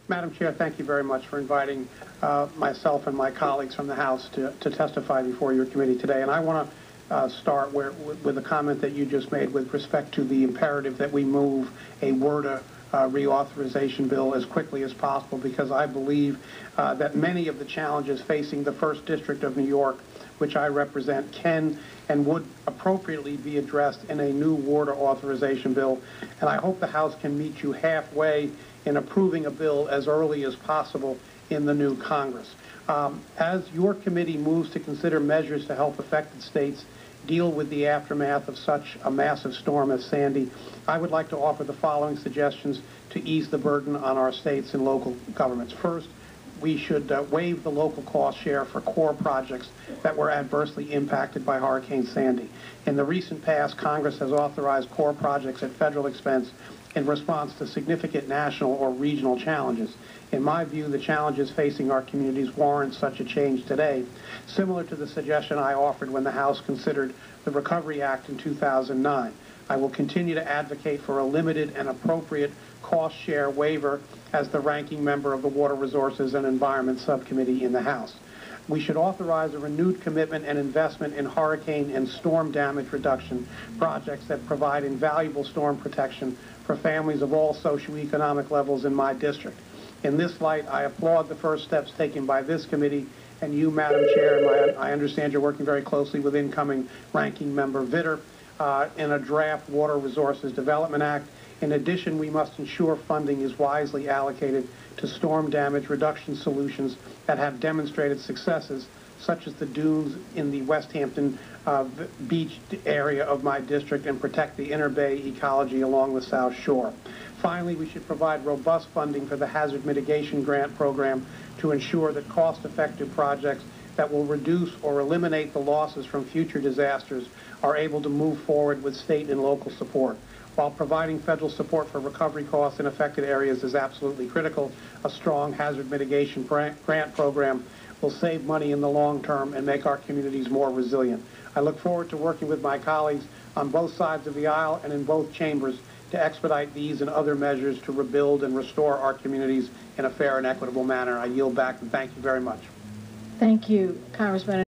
Madam Chair, thank you very much for inviting myself and my colleagues from the House to testify before your committee today. And I want to start with a comment that you just made with respect to the imperative that we move a WRDA reauthorization bill as quickly as possible, because I believe that many of the challenges facing the 1st District of New York, which I represent, can and would appropriately be addressed in a new WRDA authorization bill. And I hope the House can meet you halfway in approving a bill as early as possible in the new Congress. As your committee moves to consider measures to help affected states deal with the aftermath of such a massive storm as Sandy, I would like to offer the following suggestions to ease the burden on our states and local governments. First, we should waive the local cost share for core projects that were adversely impacted by Hurricane Sandy. In the recent past, Congress has authorized core projects at federal expense in response to significant national or regional challenges. In my view, the challenges facing our communities warrant such a change today, similar to the suggestion I offered when the House considered the Recovery Act in 2009. I will continue to advocate for a limited and appropriate cost share waiver as the ranking member of the Water Resources and Environment Subcommittee in the House. We should authorize a renewed commitment and investment in hurricane and storm damage reduction projects that provide invaluable storm protection for families of all socioeconomic levels in my district. In this light, I applaud the first steps taken by this committee and you, Madam Chair, and I understand you're working very closely with incoming Ranking Member Vitter in a draft Water Resources Development Act. In addition, we must ensure funding is wisely allocated to storm damage reduction solutions that have demonstrated successes, such as the dunes in the West Hampton beach area of my district, and protect the inner bay ecology along the South Shore. Finally, we should provide robust funding for the Hazard Mitigation Grant Program to ensure that cost-effective projects that will reduce or eliminate the losses from future disasters are able to move forward with state and local support. While providing federal support for recovery costs in affected areas is absolutely critical, a strong hazard mitigation grant program will save money in the long term and make our communities more resilient. I look forward to working with my colleagues on both sides of the aisle and in both chambers to expedite these and other measures to rebuild and restore our communities in a fair and equitable manner. I yield back and thank you very much. Thank you, Congressman.